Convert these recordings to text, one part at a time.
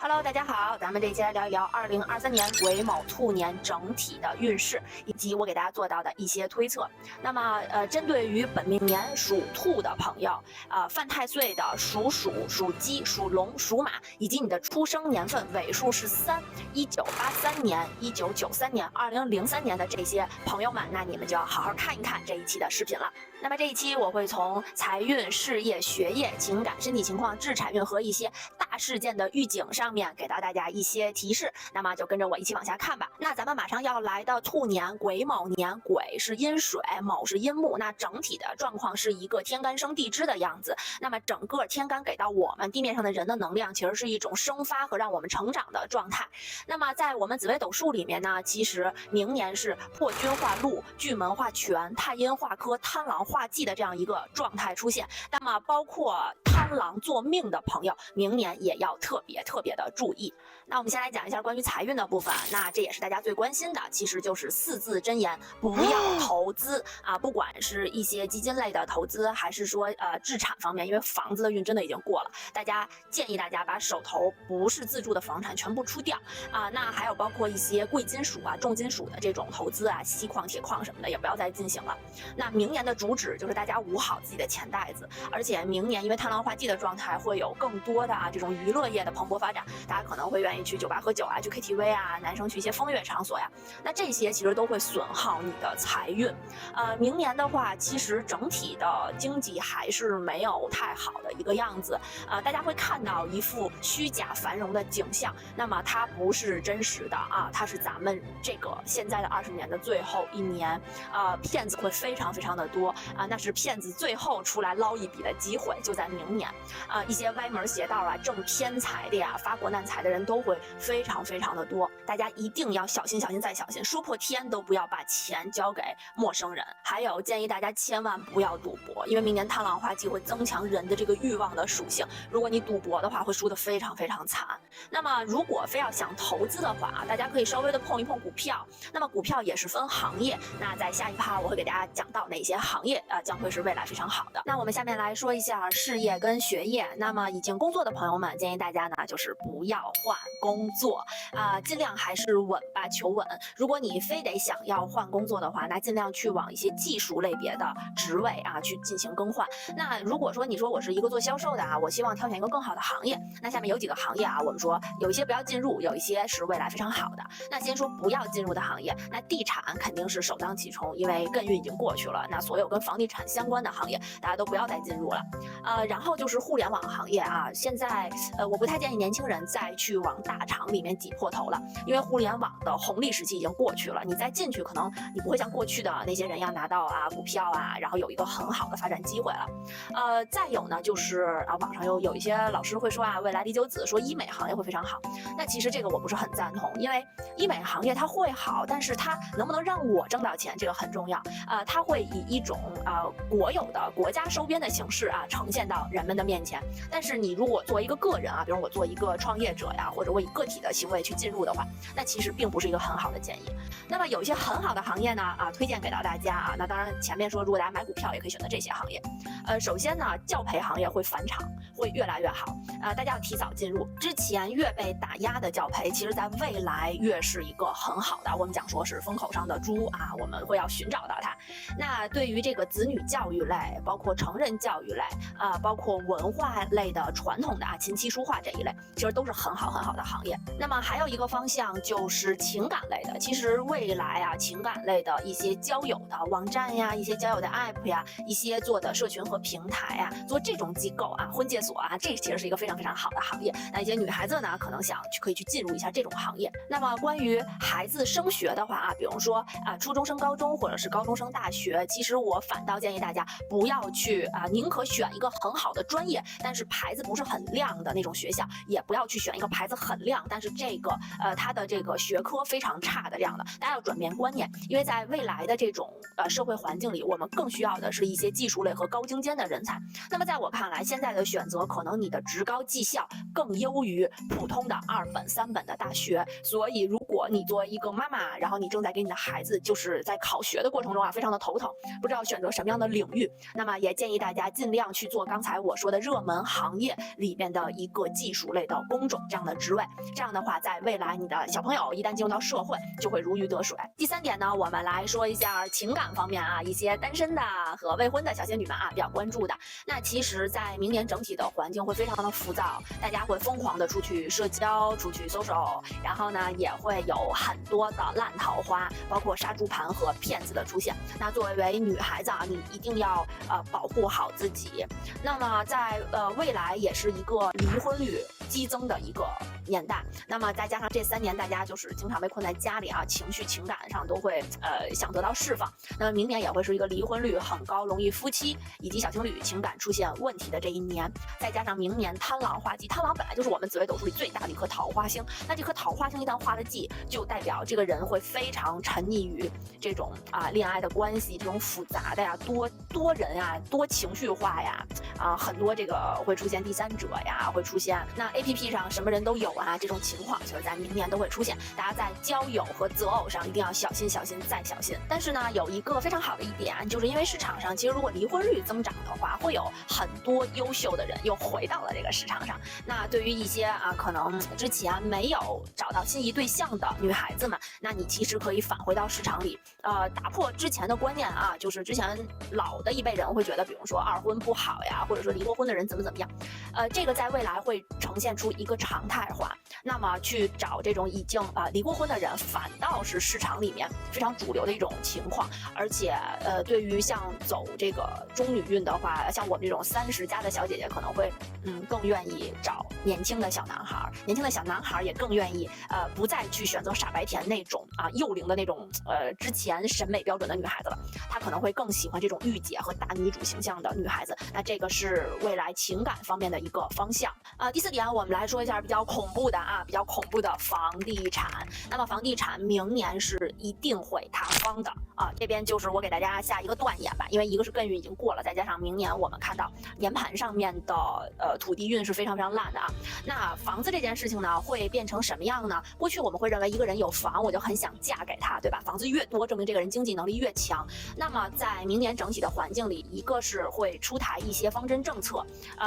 Hello，大家好，咱们这期来聊一聊2023年癸卯兔年整体的运势，以及我给大家做到的一些推测。那么，针对于本命年属兔的朋友，犯太岁的属鼠、属鸡、属龙、属马，以及你的出生年份尾数是3、1983年、1993年、2003年的这些朋友们，那你们就要好好看一看这一期的视频了。那么这一期我会从财运、事业、学业、情感、身体情况、至产运和一些大事件的预警上面给到大家一些提示，那么就跟着我一起往下看吧。那咱们马上要来的兔年癸卯年，癸是阴水，卯是阴木，那整体的状况是一个天干生地支的样子。那么整个天干给到我们地面上的人的能量，其实是一种生发和让我们成长的状态。那么在我们紫微斗数里面呢，其实明年是破军化禄、巨门化权、太阴化科、贪狼化忌的这样一个状态出现。那么包括贪狼坐命的朋友，明年也要特别的注意。那我们先来讲一下关于财运的部分，那这也是大家最关心的，其实就是4字真言：不要投资啊！不管是一些基金类的投资，还是说置产方面，因为房子的运真的已经过了，建议大家把手头不是自住的房产全部出掉啊。那还有包括一些贵金属啊、重金属的这种投资啊，锡矿、铁矿什么的，也不要再进行了。那明年的主旨就是大家捂好自己的钱袋子，而且明年因为贪狼化忌的状态，会有更多的这种娱乐业的蓬勃发展，大家可能会愿意去酒吧喝酒啊，去 KTV 啊，男生去一些风月场所呀，那这些其实都会损耗你的财运。明年的话，其实整体的经济还是没有太好的一个样子，大家会看到一副虚假繁荣的景象，那么它不是真实的啊，它是咱们这个现在的20年的最后一年，骗子会非常的多啊，那是骗子最后出来捞一笔的机会，就在明年一些歪门邪道啊、挣偏财的呀、发国难财的人都会非常的多，大家一定要小心再小心，说破天都不要把钱交给陌生人。还有建议大家千万不要赌博，因为明年贪狼化忌会增强人的这个欲望的属性，如果你赌博的话，会输得非常惨。那么如果非要想投资的话，大家可以稍微的碰一碰股票，那么股票也是分行业，那在下一趴我会给大家讲到哪些行业将会是未来非常好的。那我们下面来说一下事业跟学业，那么已经工作的朋友们，建议大家呢就是不要换工作尽量还是稳吧，求稳。如果你非得想要换工作的话，那尽量去往一些技术类别的职位去进行更换。那如果说你说我是一个做销售的我希望挑选一个更好的行业，那下面有几个行业我们说有一些不要进入，有一些是未来非常好的。那先说不要进入的行业，那地产肯定是首当其冲，因为艮运已经过去了，那所有跟房地产相关的行业大家都不要再进入了。然后就是互联网行业现在我不太建议年轻人再去往大厂里面挤破头了，因为互联网的红利时期已经过去了，你再进去可能你不会像过去的那些人拿到股票然后有一个很好的发展机会了。再有呢就是网上有一些老师会说未来李九子说医美行业会非常好，那其实这个我不是很赞同，因为医美行业它会好，但是它能不能让我挣到钱这个很重要它会以一种国有的国家收编的形式呈现到人们的面前。但是你如果作为一个个人比如我做一个创业者或者我以个体的行为去进入的话，那其实并不是一个很好的建议。那么有一些很好的行业呢推荐给到大家那当然前面说如果大家买股票也可以选择这些行业。首先呢教培行业会返场，会越来越好大家要提早进入，之前越被打压的教培，其实在未来越是一个很好的，我们讲说是风口上的猪我们会要寻找到它。那对于这个子女教育类，包括成人教育类包括文化类的传统的琴棋书画这一类，其实都是很好的行业。那么还有一个方向就是情感类的，其实未来情感类的一些交友的网站一些交友的 app 一些做的社群和平台做这种机构婚介所这其实是一个非常好的行业。那一些女孩子呢可能可以去进入一下这种行业。那么关于孩子升学的话比如说初中升高中或者是高中升大学，其实我反倒建议大家不要去宁可选一个很好的专业但是牌子不是很亮的那种学校，也不要去选一个牌子很亮但是这个它的这个学科非常差的这样的。大家要转变观念，因为在未来的这种社会环境里，我们更需要的是一些技术类和高精尖的人才。那么在我看来，现在的选择可能你的职高技校更优于普通的2本3本的大学。所以如果你作为一个妈妈，然后你正在给你的孩子就是在考学的过程中非常的头疼，不知道选择什么样的领域，那么也建议大家尽量去做刚才我说的热门行业里面的一个技术类的工种这样的职位。位。这样的话，在未来你的小朋友一旦进入到社会，就会如鱼得水。第3点呢，我们来说一下情感方面啊，一些单身的和未婚的小仙女们啊比较关注的。那其实，在明年整体的环境会非常的浮躁，大家会疯狂的出去社交、出去 social， 然后呢，也会有很多的烂桃花，包括杀猪盘和骗子的出现。那作为女孩子啊，你一定要保护好自己。那么在未来也是一个离婚率激增的一个年代。那么再加上这3年大家就是经常被困在家里啊，情绪情感上都会想得到释放。那么明年也会是一个离婚率很高，容易夫妻以及小情侣情感出现问题的这一年。再加上明年贪狼化忌，贪狼本来就是我们紫微斗数里最大的一颗桃花星，那这颗桃花星一旦化了忌，就代表这个人会非常沉溺于这种恋爱的关系，这种复杂的呀，多人啊，多情绪化呀，很多这个会出现第三者呀，会出现那 APP 上什么人都有啊，这种情况就是在明年都会出现。大家在交友和择偶上一定要小心小心再小心。但是呢，有一个非常好的一点，就是因为市场上其实如果离婚率增长的话，会有很多优秀的人又回到了这个市场上。那对于一些可能之前没有找到心仪对象的女孩子们，那你其实可以返回到市场里，打破之前的观念啊，就是之前老的一辈人会觉得，比如说二婚不好呀，或者说离过婚的人怎么样，这个在未来会呈现出一个常态化。那么去找这种已经离过婚的人，反倒是市场里面非常主流的一种情况。而且对于像走这个中女运的话，像我们这种30加的小姐姐，可能会更愿意找年轻的小男孩，年轻的小男孩也更愿意不再去选择傻白甜那种幼龄的那种之前审美标准的女孩子了，她可能会更喜欢这种御姐和大女主形象的女孩子。那这个是未来情感方面的一个方向。第4点，我们来说一下比较恐怖的房地产。那么房地产明年是一定会塌方的这边就是我给大家下一个断言吧，因为一个是艮运已经过了，再加上明年我们看到年盘上面的土地运是非常非常烂的那房子这件事情呢，会变成什么样呢？过去我们会认为一个人有房，我就很想嫁给他，对吧？房子越多，证明这个人经济能力越强。那么在明年整体的环境里，一个是会出台一些方针政策，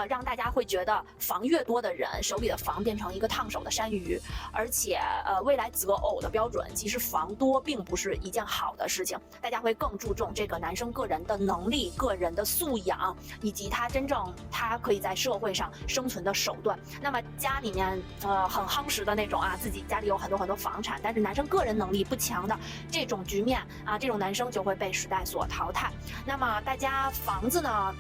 让大家会觉得房越多的人手里的房变成一个烫手的山芋，而且未来择偶的标准，其实房多并不是一件好的事情，大家会更注重这个男生个人的能力、个人的素养，以及他真正他可以在社会上生存的手段。那么家里面很夯实的那种自己家里有很多房产，但是男生个人能力不强的这种局面这种男生就会被时代所淘汰。那么大家房子呢，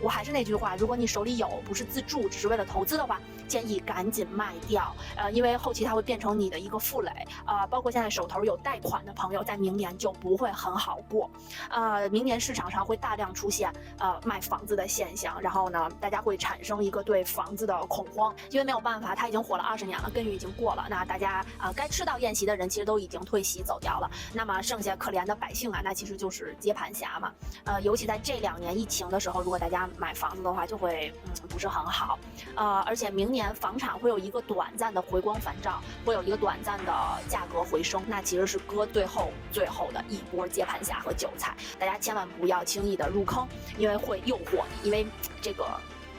我还是那句话，如果你手里有不是自住，只是为了投资的话，建议赶紧卖掉，因为后期它会变成你的一个负累，包括现在手头有贷款的朋友，在明年就不会很好过，明年市场上会大量出现卖房子的现象，然后呢，大家会产生一个对房子的恐慌，因为没有办法，它已经火了20年了，艮运已经过了，那大家该吃到宴席的人其实都已经退席走掉了，那么剩下可怜的百姓那其实就是接盘侠嘛，尤其在这2年疫情的时候，如果大家买房子的话，就会不是很好，而且明年房产会有一个短暂的回光返照，会有一个短暂的价格回升，那其实是割最后的一波接盘侠和韭菜，大家千万不要轻易的入坑，因为会诱惑你，因为这个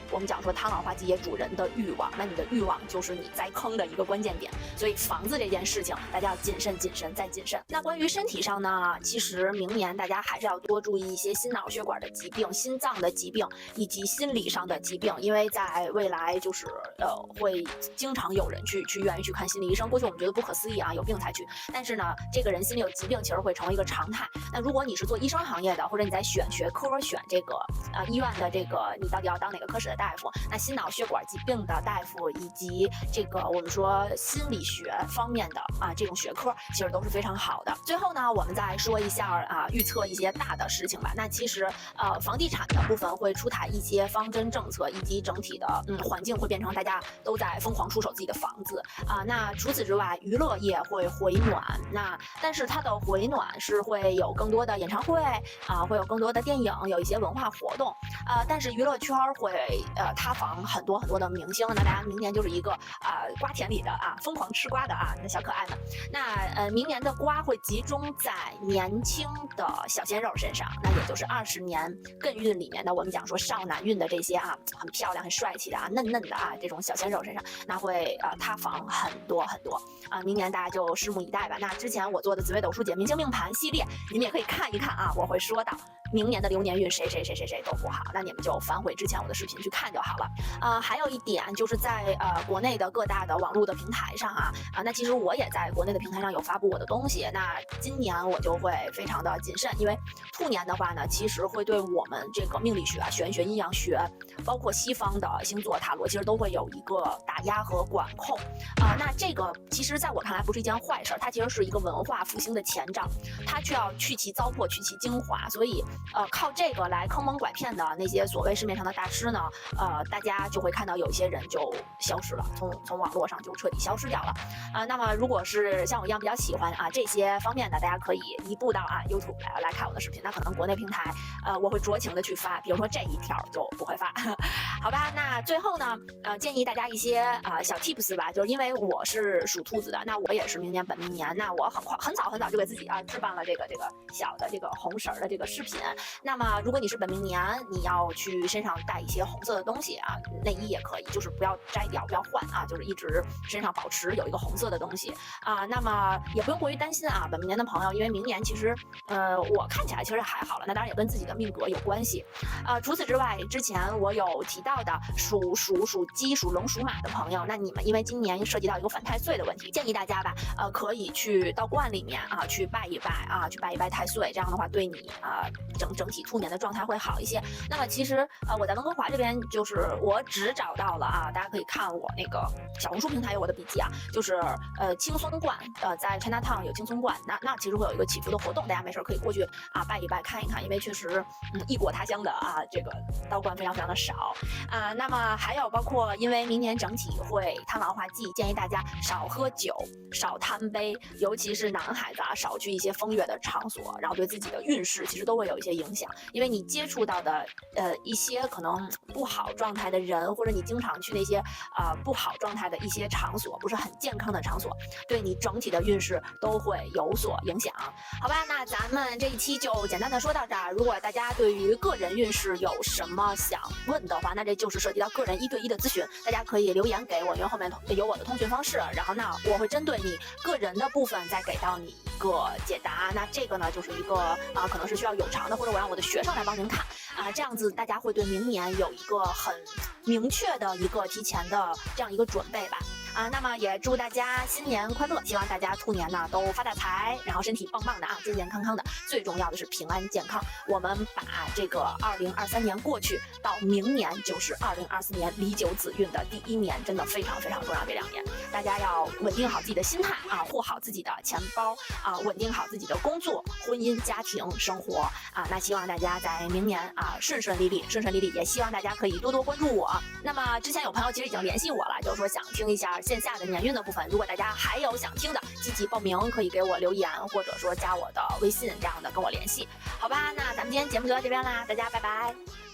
我们讲说贪狼化忌也主人的欲望，那你的欲望就是你栽坑的一个关键点，所以房子这件事情大家要谨慎再谨慎。那关于身体上呢，其实明年大家还是要多注意一些心脑血管的疾病、心脏的疾病以及心理上的疾病，因为在未来就是会经常有人去愿意去看心理医生。过去我们觉得不可思议有病才去，但是呢，这个人心里有疾病其实会成为一个常态。那如果你是做医生行业的，或者你在选学科、选这个医院的这个你到底要当哪个科室的大夫，那心脑血管疾病的大夫以及这个我们说心理学方面的这种学科其实都是非常好的。最后呢，我们再说一下预测一些大的事情吧。那其实房地产的部分会出台一些方针政策，以及整体的环境会变成大家都在疯狂出手自己的房子那除此之外，娱乐业会回暖，但是它的回暖是会有更多的演唱会会有更多的电影，有一些文化活动但是娱乐圈会塌房很多很多的明星。那大家明年就是一个瓜田里的疯狂吃瓜的那小可爱们。那明年的瓜会集中在年轻的小鲜肉身上，那也就是20年艮运里面的我们讲说少男运的这些很漂亮、很帅气的嫩嫩的这种小鲜肉身上，那会塌房很多很多明年大家就拭目以待吧。那之前我做的紫微斗数解明星命盘系列，你们也可以看一看我会说到明年的流年运谁都不好，那你们就反悔之前我的视频去看就好了。还有一点就是在国内的各大的网络的平台上那其实我也在国内的平台上有发布我的东西。那今年我就会非常的谨慎，因为兔年的话呢，其实会对我们这个命理学、玄学、阴阳学，包括西方的星座塔罗，其实都会有一个打压和管控那这个其实在我看来不是一件坏事，它其实是一个文化复兴的前兆，它却要去其糟粕，去其精华，所以靠这个来坑蒙拐骗的那些所谓市面上的大师呢，大家就会看到有一些人就消失了，从网络上就彻底消失掉了那么如果是像我一样比较喜欢这些方面的，大家可以移步到YouTube 来看我的视频。那可能国内平台我会酌情的去发，比如说这一条就不会发好吧。那最后呢建议大家一些小 tips 吧，就是因为我是属兔子的，那我也是明年本命年，那我很早就给自己置办了这个小的这个红绳的这个饰品。那么如果你是本命年，你要去身上带一些红色的东西内衣也可以，就是不要摘掉，不要换就是一直身上保持有一个红色的东西那么也不用过于担心本命年的朋友，因为明年其实我看起来其实还好了，那当然也跟自己的命格有关系除此之外，之前我有提到的属鼠、属鸡、属龙、属马的朋友，那你们因为今年涉及到一个犯太岁的问题，建议大家吧可以去道观里面去拜一拜去拜一拜太岁，这样的话对你整体兔年的状态会好一些。那么其实我在温哥华这边，就是我只找到了大家可以看我那个小红书平台有我的笔记就是轻松观在 Chinatown 有轻松观，那其实会有一个祈福的活动，大家没事可以过去拜一拜看一看，因为确实异国他乡的这个道观非常的少那么还有包括因为明年整体会贪玩化忌，建议大家少喝酒，少贪杯，尤其是男孩子少去一些风月的场所，然后对自己的运势其实都会有一些影响，因为你接触到的一些可能不好状态的人，或者你经常去那些不好状态的一些场所，不是很健康的场所，对你整体的运势都会有所影响。好吧，那咱们这一期就简单的说到这儿。如果大家对于个人运势有什么想问的话，那这就是涉及到个人1对1的咨询，大家可以留言给我，因为后面有我的通讯方式，然后呢我会针对你个人的部分再给到你一个解答。那这个呢就是一个可能是需要有偿的，或者我让我的学生来帮您看这样子大家会对明年有一个很明确的一个提前的这样一个准备吧那么也祝大家新年快乐，希望大家兔年呢都发大财，然后身体棒棒的健健康康的，最重要的是平安健康。我们把这个2023年过去，到明年就是2024年离9子运的第1年，真的非常重要。这2年大家要稳定好自己的心态护好自己的钱包稳定好自己的工作、婚姻、家庭、生活那希望大家在明年顺顺利利，也希望大家可以多多关注我。那么之前有朋友其实已经联系我了，就是说想听一下线下的年运的部分，如果大家还有想听的，积极报名，可以给我留言，或者说加我的微信，这样的跟我联系，好吧？那咱们今天节目就到这边啦，大家拜拜。